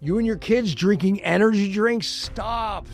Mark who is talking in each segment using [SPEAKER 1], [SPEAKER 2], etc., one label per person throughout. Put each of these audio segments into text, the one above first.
[SPEAKER 1] You and your kids drinking energy drinks? Stop,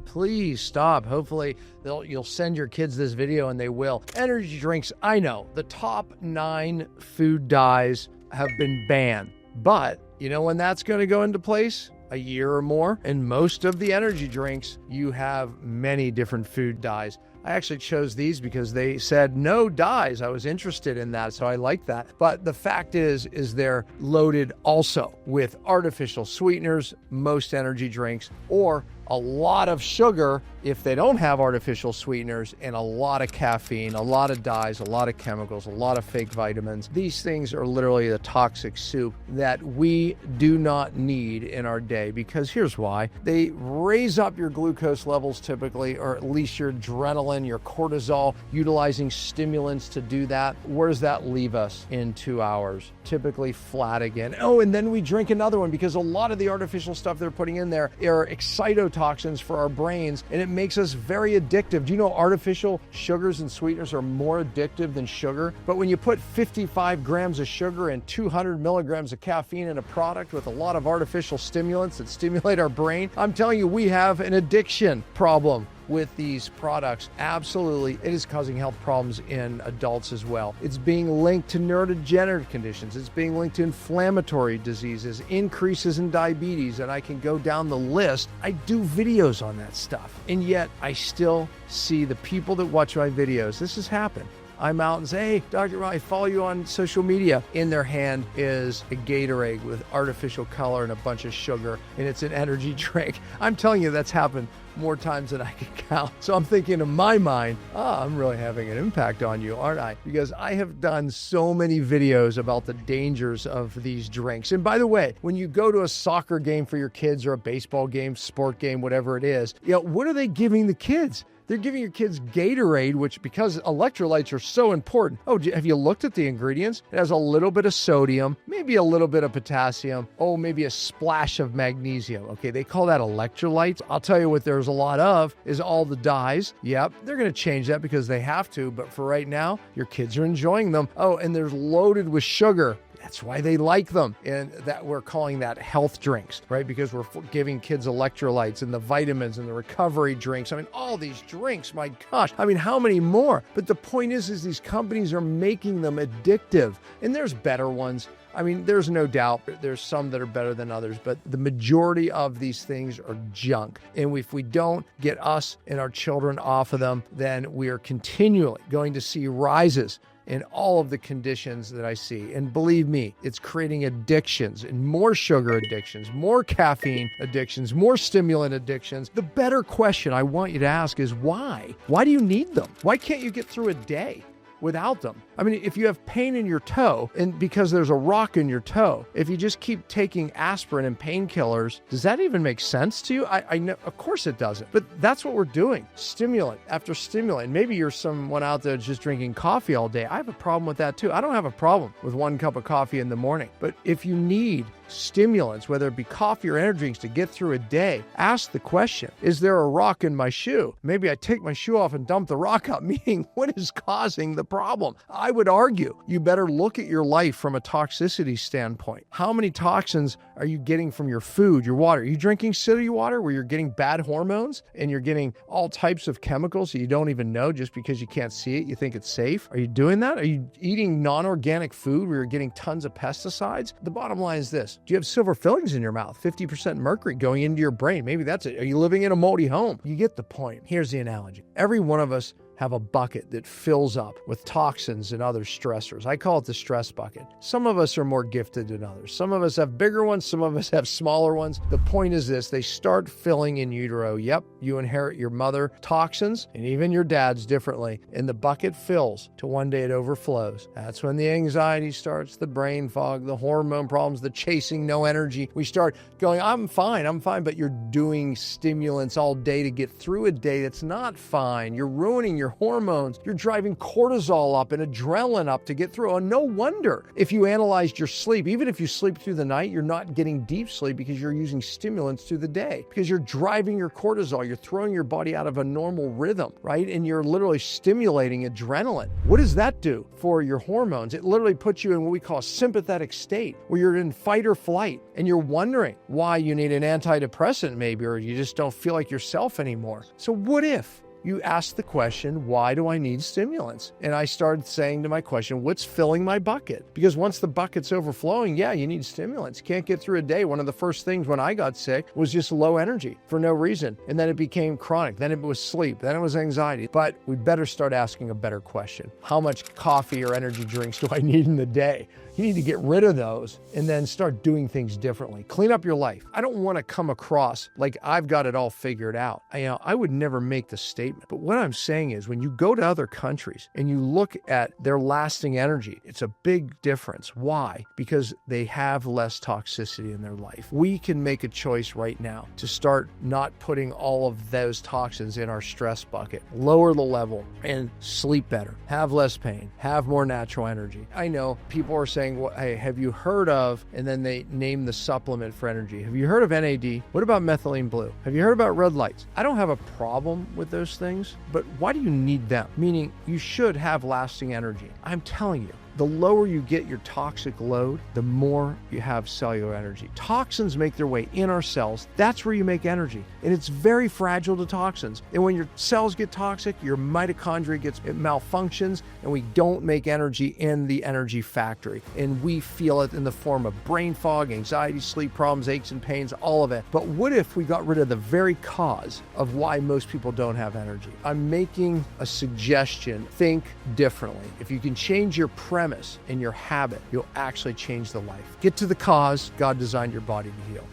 [SPEAKER 1] please stop. Hopefully you'll send your kids this video and they will. Energy drinks, I know, the top 9 food dyes have been banned. But you know when that's going to go into place? A year or more. In most of the energy drinks, you have many different food dyes. I actually chose these because they said no dyes. I was interested in that, so I like that. But the fact is they're loaded also with artificial sweeteners, most energy drinks, or a lot of sugar if they don't have artificial sweeteners, and a lot of caffeine, a lot of dyes, a lot of chemicals, a lot of fake vitamins. These things are literally the toxic soup that we do not need in our day, because here's why. They raise up your glucose levels typically, or at least your adrenaline, your cortisol, utilizing stimulants to do that. Where does that leave us in 2 hours? Typically flat again. Oh, and then we drink another one because a lot of the artificial stuff they're putting in there are excitotoxins for our brains, and it makes us very addictive. Do you know artificial sugars and sweeteners are more addictive than sugar? But when you put 55 grams of sugar and 200 milligrams of caffeine in a product with a lot of artificial stimulants that stimulate our brain, I'm telling you, we have an addiction problem with these products. Absolutely, it is causing health problems in adults as well. It's being linked to neurodegenerative conditions. It's being linked to inflammatory diseases, increases in diabetes, and I can go down the list. I do videos on that stuff, and yet I still see the people that watch my videos. This has happened. I'm out and say, hey, Dr. Ron, I follow you on social media. In their hand is a Gatorade with artificial color and a bunch of sugar, and it's an energy drink. I'm telling you, that's happened more times than I can count. So I'm thinking in my mind, I'm really having an impact on you, aren't I? Because I have done so many videos about the dangers of these drinks. And by the way, when you go to a soccer game for your kids or a baseball game, sport game, whatever it is, what are they giving the kids? They're giving your kids Gatorade, which, because electrolytes are so important. Oh, have you looked at the ingredients? It has a little bit of sodium, maybe a little bit of potassium, maybe a splash of magnesium. Okay, they call that electrolytes. I'll tell you what there's a lot of is all the dyes. Yep, they're going to change that because they have to, but for right now, your kids are enjoying them. Oh, and they're loaded with sugar. That's why they like them. And that we're calling that health drinks, right? Because we're giving kids electrolytes and the vitamins and the recovery drinks. I mean, all these drinks, my gosh. I mean, how many more? But the point is these companies are making them addictive. And there's better ones. I mean, there's no doubt there's some that are better than others, but the majority of these things are junk. And if we don't get us and our children off of them, then we are continually going to see rises in all of the conditions that I see. And believe me, it's creating addictions and more sugar addictions, more caffeine addictions, more stimulant addictions. The better question I want you to ask is why? Why do you need them? Why can't you get through a day without them? I mean, if you have pain in your toe and because there's a rock in your toe, if you just keep taking aspirin and painkillers, does that even make sense to you? I know, of course it doesn't, but that's what we're doing. Stimulant after stimulant. Maybe you're someone out there just drinking coffee all day. I have a problem with that too. I don't have a problem with 1 cup of coffee in the morning, but if you need stimulants, whether it be coffee or energy drinks to get through a day, ask the question, is there a rock in my shoe? Maybe I take my shoe off and dump the rock out, meaning what is causing the problem? I would argue you better look at your life from a toxicity standpoint. How many toxins are you getting from your food, your water? Are you drinking city water where you're getting bad hormones and you're getting all types of chemicals that you don't even know just because you can't see it? You think it's safe? Are you doing that? Are you eating non-organic food where you're getting tons of pesticides? The bottom line is this. Do you have silver fillings in your mouth? 50% mercury going into your brain. Maybe that's it. Are you living in a moldy home? You get the point. Here's the analogy. Every one of us have a bucket that fills up with toxins and other stressors. I call it the stress bucket. Some of us are more gifted than others. Some of us have bigger ones. Some of us have smaller ones. The point is this, they start filling in utero. Yep, you inherit your mother toxins and even your dad's differently. And the bucket fills till one day it overflows. That's when the anxiety starts, the brain fog, the hormone problems, the chasing, no energy. We start going, I'm fine, but you're doing stimulants all day to get through a day that's not fine. You're ruining your your hormones. You're driving cortisol up and adrenaline up to get through. And no wonder if you analyzed your sleep, even if you sleep through the night, you're not getting deep sleep because you're using stimulants through the day, because you're driving your cortisol. You're throwing your body out of a normal rhythm, right? And you're literally stimulating adrenaline. What does that do for your hormones? It literally puts you in what we call a sympathetic state where you're in fight or flight and you're wondering why you need an antidepressant maybe, or you just don't feel like yourself anymore. So what if you ask the question, why do I need stimulants? And I started saying to my question, what's filling my bucket? Because once the bucket's overflowing, yeah, you need stimulants. You can't get through a day. One of the first things when I got sick was just low energy for no reason. And then it became chronic. Then it was sleep. Then it was anxiety. But we better start asking a better question. How much coffee or energy drinks do I need in the day? You need to get rid of those and then start doing things differently. Clean up your life. I don't want to come across like I've got it all figured out. I would never make the statement. But what I'm saying is when you go to other countries and you look at their lasting energy, it's a big difference. Why? Because they have less toxicity in their life. We can make a choice right now to start not putting all of those toxins in our stress bucket, lower the level, and sleep better, have less pain, have more natural energy. I know people are saying, well, hey, have you heard of, and then they name the supplement for energy. Have you heard of NAD? What about methylene blue? Have you heard about red lights? I don't have a problem with those things, but why do you need them? Meaning you should have lasting energy. I'm telling you, the lower you get your toxic load, the more you have cellular energy. Toxins make their way in our cells. That's where you make energy. And it's very fragile to toxins. And when your cells get toxic, your mitochondria it malfunctions, and we don't make energy in the energy factory. And we feel it in the form of brain fog, anxiety, sleep problems, aches and pains, all of it. But what if we got rid of the very cause of why most people don't have energy? I'm making a suggestion. Think differently. If you can change your premise and your habit, you'll actually change the life. Get to the cause. God designed your body to heal.